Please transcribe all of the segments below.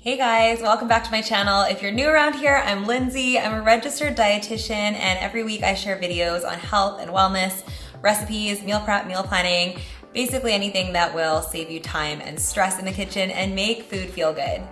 Hey guys, welcome back to my channel. If you're new around here, I'm Lindsay. I'm a registered dietitian, and every week I share videos on health and wellness, recipes, meal prep, meal planning, basically anything that will save you time and stress in the kitchen and make food feel good.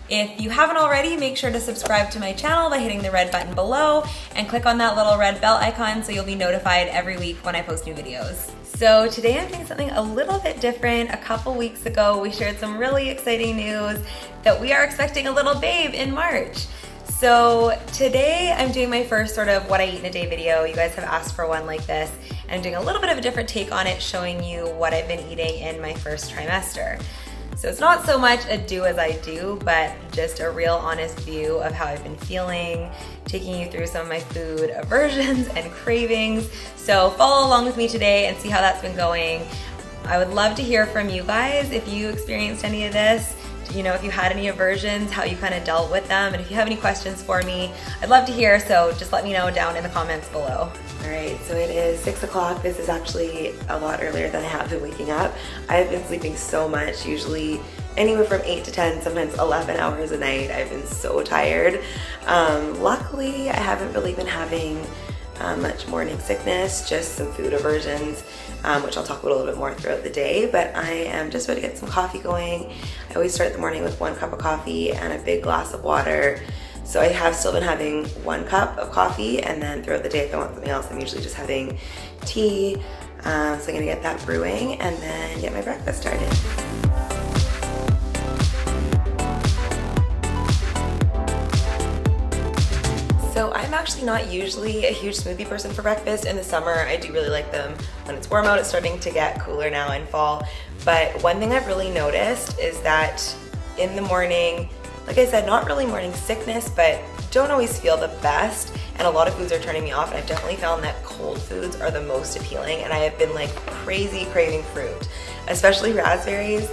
If you haven't already, make sure to subscribe to my channel by hitting the red button below and click on that little red bell icon so you'll be notified every week when I post new videos. So today I'm doing something a little bit different. A couple weeks ago, we shared some really exciting news that we are expecting a little babe in March. So today I'm doing my first sort of what I eat in a day video. You guys have asked for one like this, and I'm doing a little bit of a different take on it, showing you what I've been eating in my first trimester. So it's not so much a do as I do, but just a real honest view of how I've been feeling, taking you through some of my food aversions and cravings. So follow along with me today and see how that's been going. I would love to hear from you guys if you experienced any of this. You know, if you had any aversions, how you kind of dealt with them, and if you have any questions for me, I'd love to hear, so just let me know down in the comments below. All right, so it is 6 o'clock. This is actually a lot earlier than I have been waking up. I've been sleeping so much, usually anywhere from 8 to 10, sometimes 11 hours a night. I've been so tired. Luckily, I haven't really been having much morning sickness, just some food aversions, which I'll talk about a little bit more throughout the day, but I am just about to get some coffee going. I always start the morning with 1 cup of coffee and a big glass of water. So I have still been having 1 cup of coffee, and then throughout the day if I want something else, I'm usually just having tea. So I'm gonna get that brewing and then get my breakfast started. So I'm actually not usually a huge smoothie person for breakfast. In the summer, I do really like them. When it's warm out, it's starting to get cooler now in fall. But one thing I've really noticed is that in the morning, like I said, not really morning sickness, but don't always feel the best. And a lot of foods are turning me off, and I've definitely found that cold foods are the most appealing. And I have been like crazy craving fruit, especially raspberries,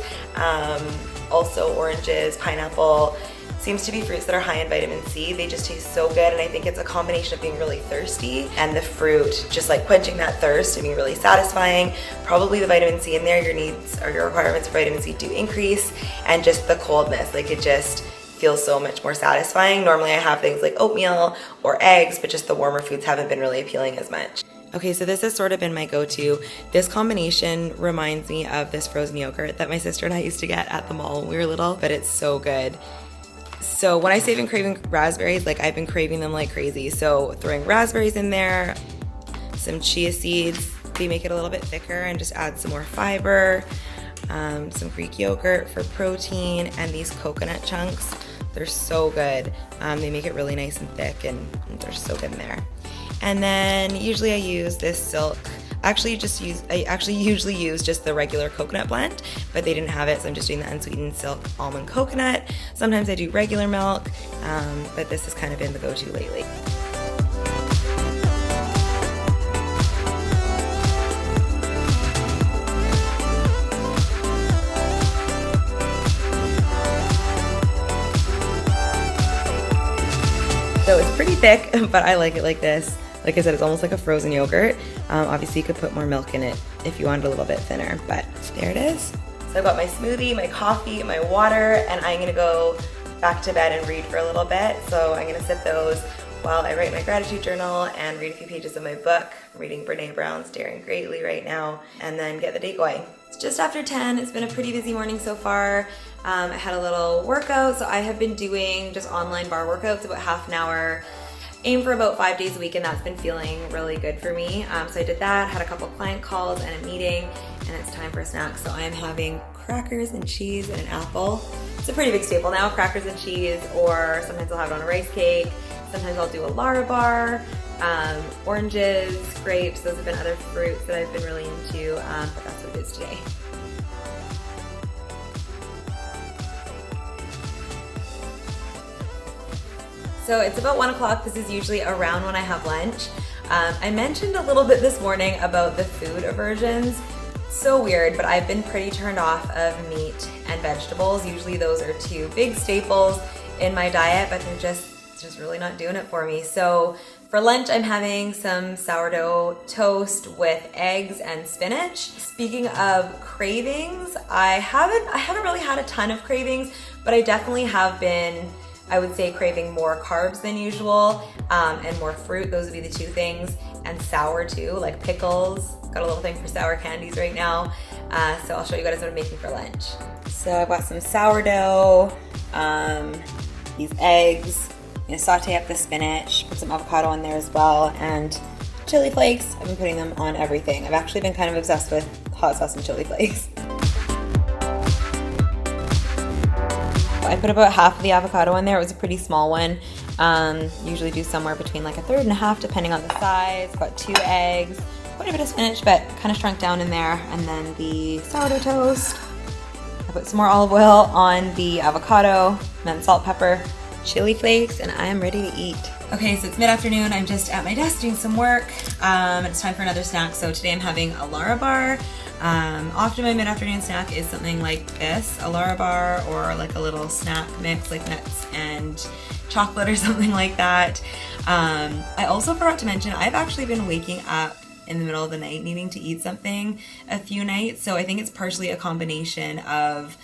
also oranges, pineapple. Seems to be fruits that are high in vitamin C. They just taste so good, and I think it's a combination of being really thirsty and the fruit just like quenching that thirst and being really satisfying. Probably the vitamin C in there, your needs or your requirements for vitamin C do increase, and just the coldness, like it just feels so much more satisfying. Normally I have things like oatmeal or eggs, but just the warmer foods haven't been really appealing as much. Okay, so this has sort of been my go-to. This combination reminds me of this frozen yogurt that my sister and I used to get at the mall when we were little, but it's so good. So when I say I've been craving raspberries, like I've been craving them like crazy. So throwing raspberries in there, some chia seeds, they make it a little bit thicker, and just add some more fiber, some Greek yogurt for protein, and these coconut chunks. They're so good. They make it really nice and thick, and they're so good in there. And then usually I use this silk. I actually usually use just the regular coconut blend, but they didn't have it, so I'm just doing the unsweetened silk almond coconut. Sometimes I do regular milk, but this has kind of been the go-to lately. So it's pretty thick, but I like it like this. Like I said, it's almost like a frozen yogurt. Obviously you could put more milk in it if you wanted a little bit thinner, but there it is. So I've got my smoothie, my coffee, my water, and I'm gonna go back to bed and read for a little bit. So I'm gonna sip those while I write my gratitude journal and read a few pages of my book. I'm reading Brene Brown's Daring Greatly right now, and then get the day going. It's just after 10. It's been a pretty busy morning so far. I had a little workout, so I have been doing just online bar workouts, about half an hour. Aim for about 5 days a week, and that's been feeling really good for me. So I did that, had a couple client calls and a meeting, and it's time for a snack. So I am having crackers and cheese and an apple. It's a pretty big staple now, crackers and cheese, or sometimes I'll have it on a rice cake. Sometimes I'll do a Lara bar, oranges, grapes. Those have been other fruits that I've been really into, but that's what it is today. So it's about 1 o'clock. This is usually around when I have lunch. I mentioned a little bit this morning about the food aversions. So weird, but I've been pretty turned off of meat and vegetables. Usually those are 2 big staples in my diet, but they're just really not doing it for me. So For lunch, I'm having some sourdough toast with eggs and spinach. Speaking of cravings, I haven't really had a ton of cravings, but I definitely have been, I would say, craving more carbs than usual, and more fruit. Those would be the two things, and sour too, like pickles. Got a little thing for sour candies right now. So I'll show you guys what I'm making for lunch. So I've got some sourdough, these eggs. I'm gonna saute up the spinach, put some avocado in there as well, and chili flakes. I've been putting them on everything. I've actually been kind of obsessed with hot sauce and chili flakes. I put about half of the avocado in there. It was a pretty small one. Usually do somewhere between like a third and a half depending on the size. Got 2 eggs, quite a bit of spinach, but kind of shrunk down in there. And then the sourdough toast. I put some more olive oil on the avocado, and then salt, pepper, chili flakes, and I am ready to eat. Okay, so it's mid-afternoon. I'm just at my desk doing some work. It's time for another snack. So today I'm having a Lara bar. Often my mid-afternoon snack is something like this, a Lara bar, or like a little snack mix like nuts and chocolate or something like that. I also forgot to mention, I've actually been waking up in the middle of the night needing to eat something a few nights. So I think it's partially a combination of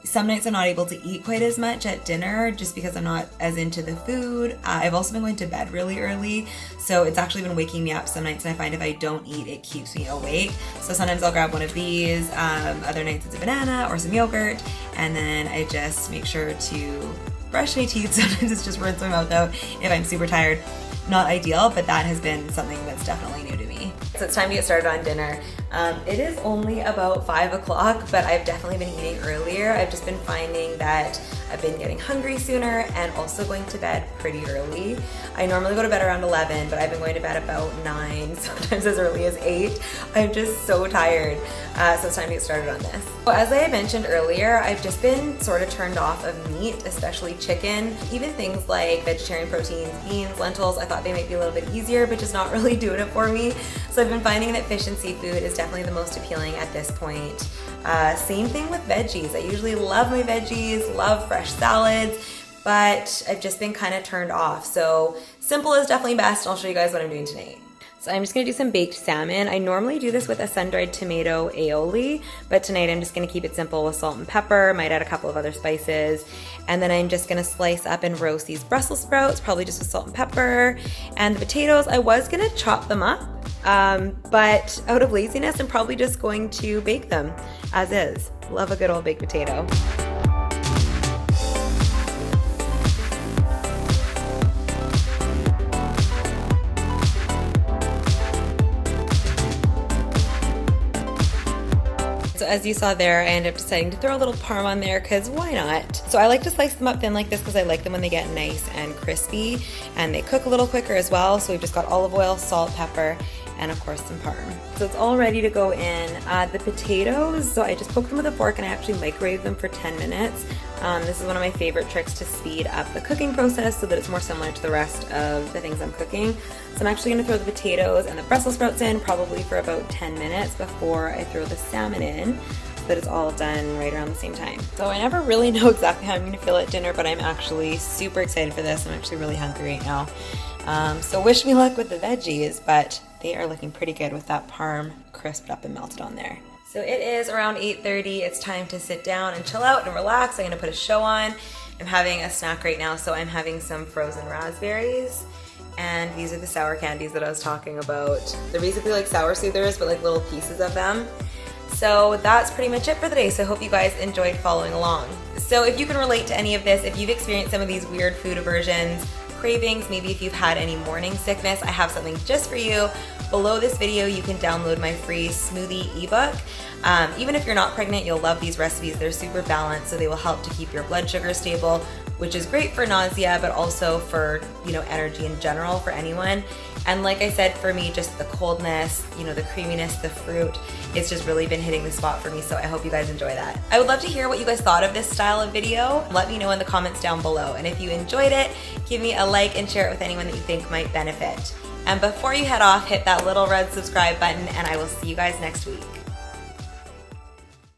some nights I'm not able to eat quite as much at dinner just because I'm not as into the food. I've also been going to bed really early, so it's actually been waking me up some nights, and I find if I don't eat, it keeps me awake. So sometimes I'll grab one of these, other nights it's a banana or some yogurt, and then I just make sure to brush my teeth. Sometimes it's just rinse my mouth out if I'm super tired. Not ideal, but that has been something that's definitely new to me. So it's time to get started on dinner. It is only about 5 o'clock, but I've definitely been eating earlier. I've just been finding that I've been getting hungry sooner and also going to bed pretty early. I normally go to bed around 11, but I've been going to bed about 9, sometimes as early as 8. I'm just so tired, so it's time to get started on this. So as I had mentioned earlier, I've just been sort of turned off of meat, especially chicken. Even things like vegetarian proteins, beans, lentils, I thought they might be a little bit easier, but just not really doing it for me. So I've been finding that fish and seafood is definitely the most appealing at this point. Same thing with veggies. I usually love my veggies, love fresh salads, but I've just been kind of turned off. So simple is definitely best. I'll show you guys what I'm doing tonight. So I'm just gonna do some baked salmon. I normally do this with a sun-dried tomato aioli, but tonight I'm just gonna keep it simple with salt and pepper, might add a couple of other spices. And then I'm just gonna slice up and roast these Brussels sprouts, probably just with salt and pepper. And the potatoes, I was gonna chop them up, but out of laziness, I'm probably just going to bake them as is. Love a good old baked potato. So as you saw there, I ended up deciding to throw a little parm on there because why not? So I like to slice them up thin like this because I like them when they get nice and crispy, and they cook a little quicker as well. So we've just got olive oil, salt, pepper, and of course some parm. So it's all ready to go in. The potatoes, so I just poked them with a fork and I actually microwaved them for 10 minutes. This is one of my favorite tricks to speed up the cooking process so that it's more similar to the rest of the things I'm cooking. So I'm actually gonna throw the potatoes and the Brussels sprouts in probably for about 10 minutes before I throw the salmon in, so that it's all done right around the same time. So I never really know exactly how I'm gonna feel at dinner, but I'm actually super excited for this. I'm actually really hungry right now. So wish me luck with the veggies, but they are looking pretty good with that parm crisped up and melted on there. So it is around 8:30. It's time to sit down and chill out and relax. I'm gonna put a show on. I'm having a snack right now, so I'm having some frozen raspberries. And these are the sour candies that I was talking about. They're basically like sour soothers, but like little pieces of them. So that's pretty much it for the day. So I hope you guys enjoyed following along. So if you can relate to any of this, if you've experienced some of these weird food aversions, cravings, maybe if you've had any morning sickness, I have something just for you. Below this video, you can download my free smoothie ebook. Even if you're not pregnant, you'll love these recipes. They're super balanced, so they will help to keep your blood sugar stable, which is great for nausea, but also for, energy in general for anyone. And like I said, for me, just the coldness, the creaminess, the fruit, it's just really been hitting the spot for me, so I hope you guys enjoy that. I would love to hear what you guys thought of this style of video. Let me know in the comments down below. And if you enjoyed it, give me a like and share it with anyone that you think might benefit. And before you head off, hit that little red subscribe button, and I will see you guys next week.